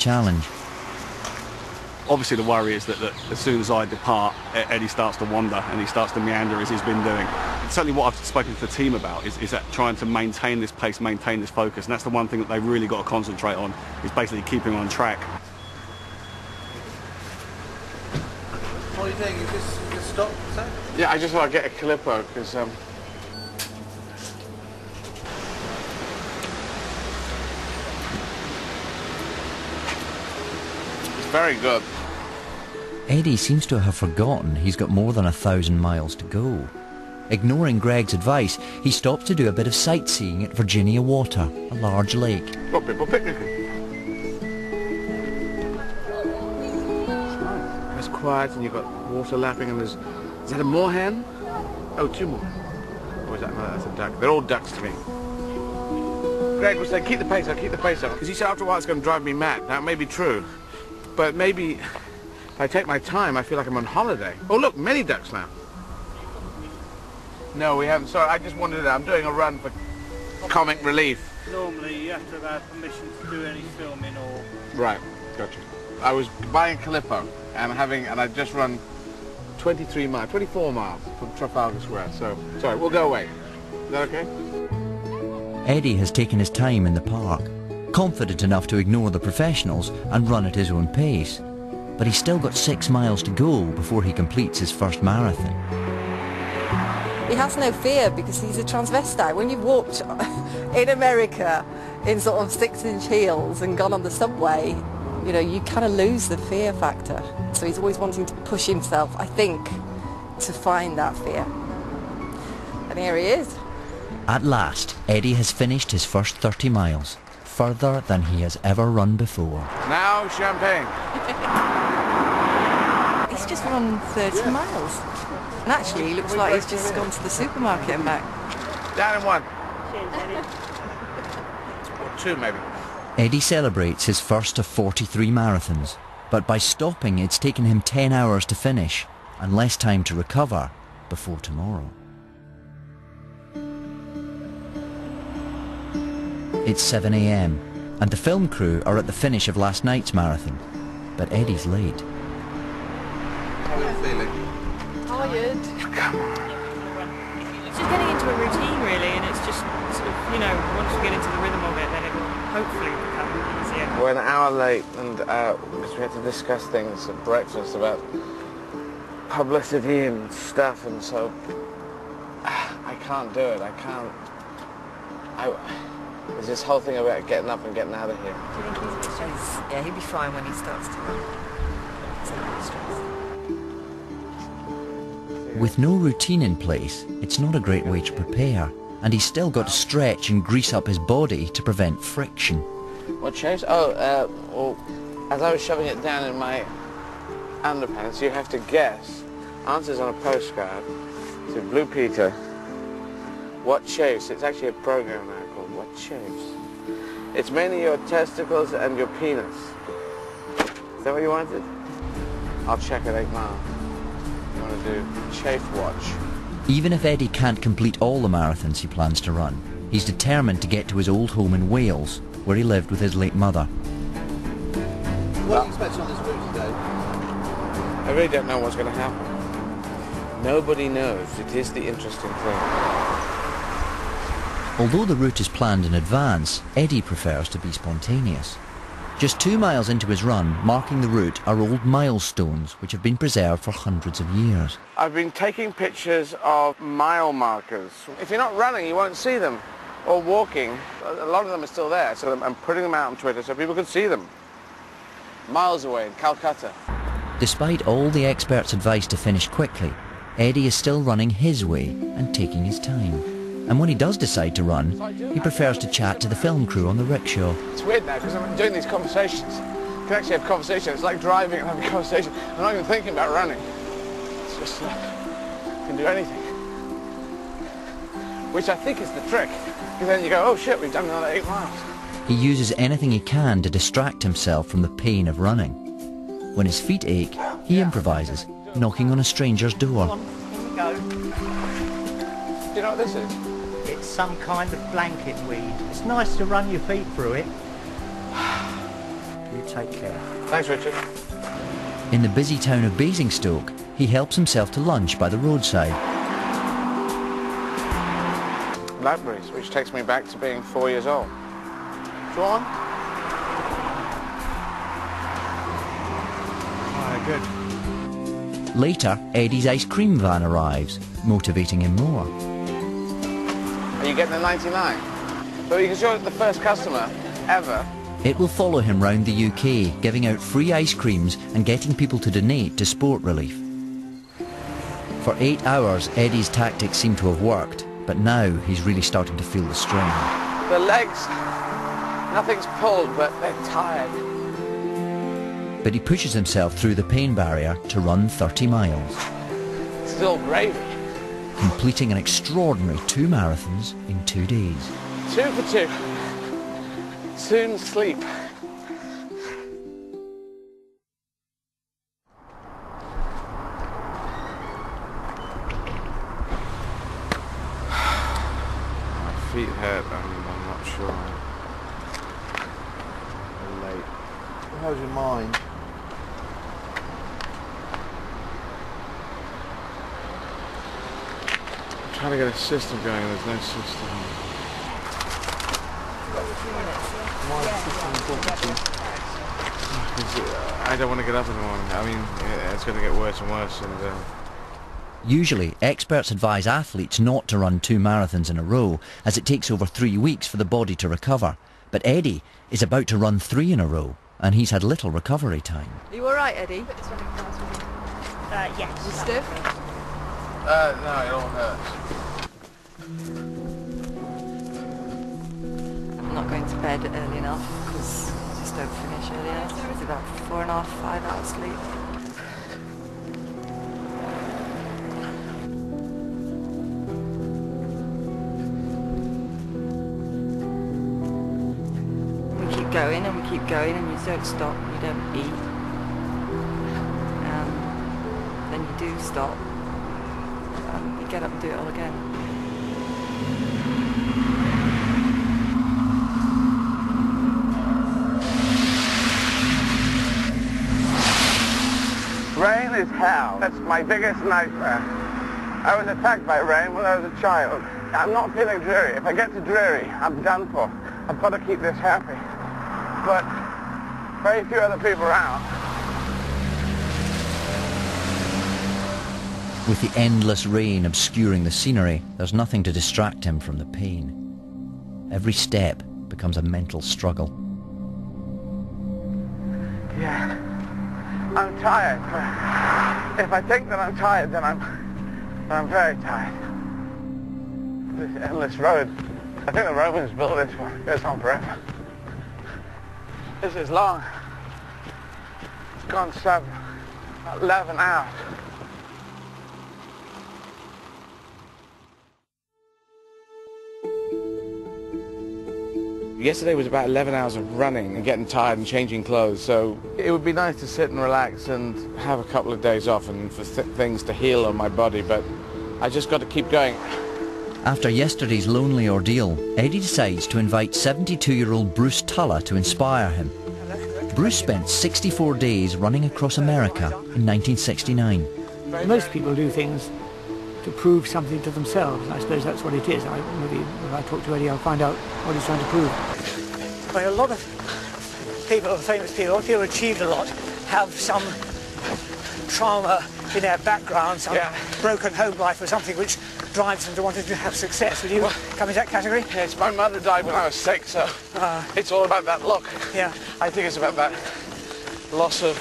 challenge. Obviously the worry is that as soon as I depart, Eddie starts to wander and he starts to meander as he's been doing. It's certainly what I've spoken to the team about is that trying to maintain this pace, maintain this focus, and that's the one thing that they've really got to concentrate on, is basically keeping on track. What are you doing? You just stop, sir? Yeah, I just want to get a calippo because it's very good. Eddie seems to have forgotten he's got more than 1,000 miles to go. Ignoring Greg's advice, he stops to do a bit of sightseeing at Virginia Water, a large lake. Got people picnicking. It's quiet and you've got water lapping and is that a moorhen? Oh, 2 more. Or is that, no, that's a duck. They're all ducks to me. Greg was saying, keep the pace up, because he said after a while it's going to drive me mad. Now, it may be true, but maybe if I take my time, I feel like I'm on holiday. Oh, look, many ducks now. No, we haven't. Sorry, I just wanted to. I'm doing a run for comic relief. Normally, you have to have permission to do any filming or... Right, gotcha. I was buying Calippo and I just run 24 miles from Trafalgar Square. So, sorry, we'll go away. Is that okay? Eddie has taken his time in the park, confident enough to ignore the professionals and run at his own pace. But he's still got 6 miles to go before he completes his first marathon. He has no fear because he's a transvestite. When you've walked in America in sort of 6-inch heels and gone on the subway, you know, you kind of lose the fear factor. So he's always wanting to push himself, I think, to find that fear. And here he is. At last, Eddie has finished his first 30 miles, further than he has ever run before. Now, champagne. He's just run 30 miles. And actually, he looks like he's just gone to the supermarket and back. Down in 1. Or 2, maybe. Eddie celebrates his first of 43 marathons, but by stopping it's taken him 10 hours to finish and less time to recover before tomorrow. It's 7 a.m. and the film crew are at the finish of last night's marathon, but Eddie's late. How are you feeling? Tired. Come on. It's just getting into a routine really, and it's just sort of, you know, once we get into the rhythm of it, then it will hopefully become easier. We're an hour late and because we had to discuss things at breakfast about publicity and stuff, and so I can't do it. There's this whole thing about getting up and getting out of here. Do you think he's a bit stressed? Yeah, he'll be fine when he starts to run. He's a bit stressed. With no routine in place, it's not a great way to prepare, and he's still got to stretch and grease up his body to prevent friction. What changed? Oh, well, as I was shoving it down in my underpants, you have to guess answers on a postcard to Blue Peter. What chafes? It's actually a program now called What Chafes. It's mainly your testicles and your penis. Is that what you wanted? I'll check at 8 miles. You want to do chafe watch? Even if Eddie can't complete all the marathons he plans to run, he's determined to get to his old home in Wales, where he lived with his late mother. What do you expect on this route today? I really don't know what's going to happen. Nobody knows. It is the interesting thing. Although the route is planned in advance, Eddie prefers to be spontaneous. Just 2 miles into his run, marking the route are old milestones which have been preserved for hundreds of years. I've been taking pictures of mile markers. If you're not running, you won't see them. Or walking, a lot of them are still there, so I'm putting them out on Twitter so people can see them. Miles away in Calcutta. Despite all the experts' advice to finish quickly, Eddie is still running his way and taking his time. And when he does decide to run, he prefers to chat to the film crew on the rickshaw. It's weird now because I'm doing these conversations. You can actually have conversations. It's like driving and having a conversation. I'm not even thinking about running. It's just like, you can do anything. Which I think is the trick. And then you go, oh shit, we've done another 8 miles. He uses anything he can to distract himself from the pain of running. When his feet ache, he improvises, knocking on a stranger's door. Here we go. Do you know what this is? It's some kind of blanket weed. It's nice to run your feet through it. You take care. Thanks, Richard. In the busy town of Basingstoke, he helps himself to lunch by the roadside. Blackberries, which takes me back to being 4 years old. Go on. Ah, good. Later, Eddie's ice cream van arrives, motivating him more. Are you getting a 99? So you can show it the first customer ever. It will follow him round the UK, giving out free ice creams and getting people to donate to sport relief. For 8 hours, Eddie's tactics seem to have worked, but now he's really starting to feel the strain. The legs, nothing's pulled, but they're tired. But he pushes himself through the pain barrier to run 30 miles, Still gravy. completing an extraordinary 2 marathons in 2 days. 2 for 2. Soon sleep. My feet hurt, I'm not sure. I'm late. How's your mind? I'm trying to get a system going, there's no system. I don't want to get up in the morning. I mean, it's going to get worse and worse. And Usually, experts advise athletes not to run 2 marathons in a row, as it takes over 3 weeks for the body to recover. But Eddie is about to run 3 in a row, and he's had little recovery time. Are you all right, Eddie? Yes. You stiff? no, it all hurts. I'm not going to bed early enough because I just don't finish early enough. It's about 4.5, 5 hours sleep. We keep going and we keep going and you don't stop, you don't eat. Then you do stop and you get up and do it all again. Rain is hell. That's my biggest nightmare. I was attacked by rain when I was a child. I'm not feeling dreary. If I get to dreary, I'm done for. I've got to keep this happy. But very few other people around. With the endless rain obscuring the scenery, there's nothing to distract him from the pain. Every step becomes a mental struggle. Yeah, I'm tired. But if I think that I'm tired, then I'm very tired. This endless road. I think the Romans built this one. It goes on forever. This is long. It's gone 11 hours. Yesterday was about 11 hours of running and getting tired and changing clothes, so it would be nice to sit and relax and have a couple of days off and for things to heal on my body, but I just got to keep going. After yesterday's lonely ordeal, Eddie decides to invite 72-year-old Bruce Tulla to inspire him. Bruce spent 64 days running across America in 1969. Most people do things to prove something to themselves. I suppose that's what it is. Maybe if I talk to Eddie, I'll find out what he's trying to prove. Well, a lot of people, famous people, who achieved a lot, have some trauma in their background, some broken home life or something which drives them to wanting to have success. Would you come in that category? Yes, my mother died when I was 6, so it's all about that look. Yeah. I think it's about that loss of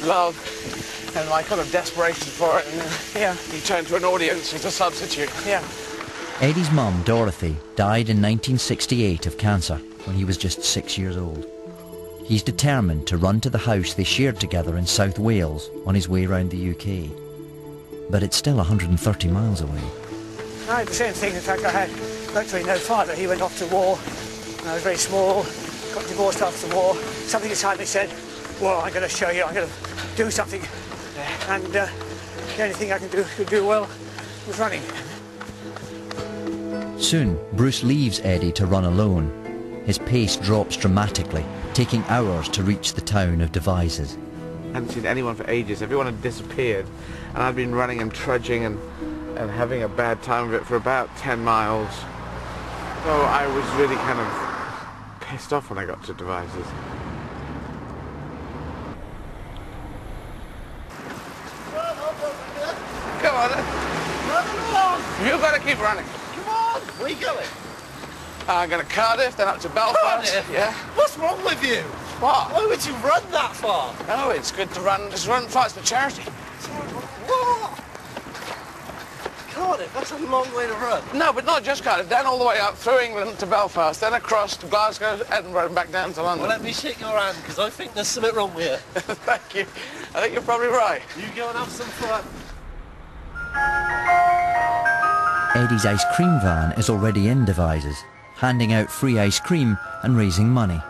love and my kind of desperation for it, and you turn to an audience as a substitute. Yeah. Eddie's mum, Dorothy, died in 1968 of cancer when he was just 6 years old. He's determined to run to the house they shared together in South Wales on his way round the UK. But it's still 130 miles away. I had the same thing. In fact, I had virtually no father. He went off to war when I was very small, got divorced after the war. Something inside me said, well, I'm going to show you, I'm going to do something. And the only thing I could do well was running. Soon, Bruce leaves Eddie to run alone. His pace drops dramatically, taking hours to reach the town of Devizes. I hadn't seen anyone for ages. Everyone had disappeared, and I'd been running and trudging and having a bad time of it for about 10 miles. So I was really kind of pissed off when I got to Devizes. Come on, then. Run along. You've got to keep running. Come on. Where are you going? I'm going to Cardiff, then up to Belfast. Cardiff? Yeah. What's wrong with you? What? Why would you run that far? No, it's good to run. Just run fast for charity. What? Cardiff, that's a long way to run. No, but not just Cardiff. Down all the way up through England to Belfast, then across to Glasgow, Edinburgh, and back down to London. Well, let me shake your hand, because I think there's something wrong with you. Thank you. I think you're probably right. You go and have some fun. Eddie's ice cream van is already in Devizes, handing out free ice cream and raising money.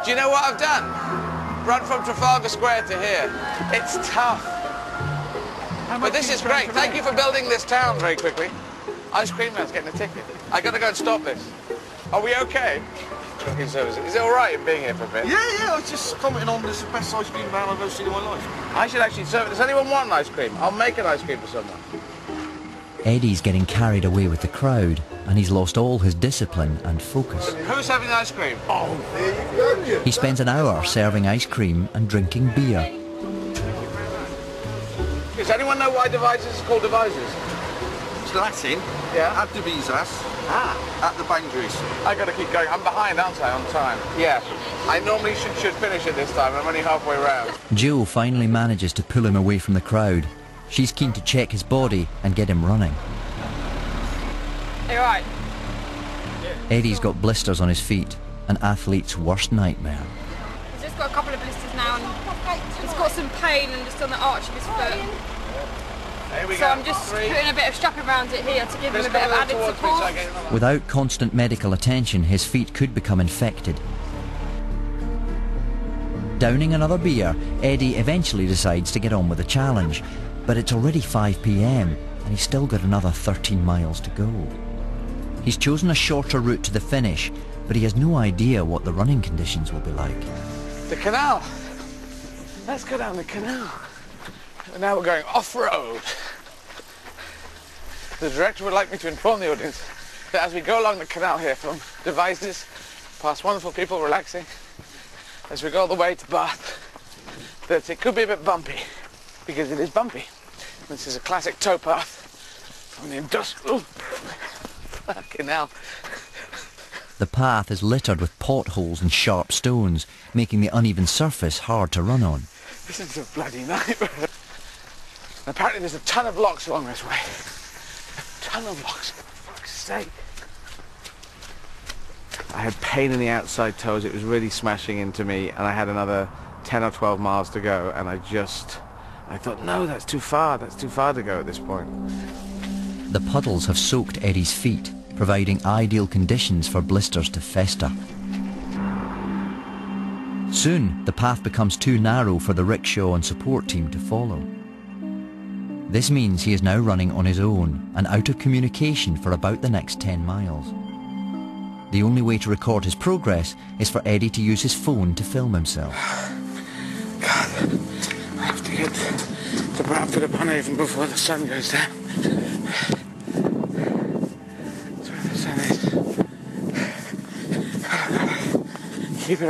Do you know what I've done? Run from Trafalgar Square to here. It's tough. But this is great. Thank you for building this town very quickly. Ice cream man's getting a ticket. I gotta go and stop this. Are we okay? Is it all right in being here for a bit? Yeah, I was just commenting on this is the best ice cream van I've ever seen in my life. I should actually serve it. Does anyone want an ice cream? I'll make an ice cream for someone. Eddie's getting carried away with the crowd, and he's lost all his discipline and focus. Who's having ice cream? Oh, there you go. He spends an hour serving ice cream and drinking beer. Does anyone know why Devizes is called Devizes? It's Latin. Yeah. At Devizes. Ah. At the boundaries. I gotta keep going. I'm behind, aren't I, on time? Yeah. I normally should finish it this time. I'm only halfway round. Jill finally manages to pull him away from the crowd. She's keen to check his body and get him running. Are you alright? Eddie's got blisters on his feet, an athlete's worst nightmare. He's just got a couple of blisters now and he's got some pain and just on the arch of his foot. Here we So go. I'm just putting a bit of strap around it here to give him a bit of added support. Without constant medical attention, his feet could become infected. Downing another beer, Eddie eventually decides to get on with the challenge. But it's already 5 p.m. and he's still got another 13 miles to go. He's chosen a shorter route to the finish, but he has no idea what the running conditions will be like. The canal. Let's go down the canal. And now we're going off-road. The director would like me to inform the audience that as we go along the canal here from Devizes, past wonderful people relaxing, as we go all the way to Bath, that it could be a bit bumpy, because it is bumpy. This is a classic towpath from the industrial canal. The path is littered with potholes and sharp stones, making the uneven surface hard to run on. This is a bloody nightmare. And apparently there's a ton of locks along this way. A ton of locks, for fuck's sake. I had pain in the outside toes. It was really smashing into me, and I had another 10 or 12 miles to go, and I thought, no, that's too far to go at this point. The puddles have soaked Eddie's feet, providing ideal conditions for blisters to fester. Soon, the path becomes too narrow for the rickshaw and support team to follow. This means he is now running on his own and out of communication for about the next 10 miles. The only way to record his progress is for Eddie to use his phone to film himself. God, I have to get to Bradford upon Avon before the sun goes down. That's where the sun is. Keep it up.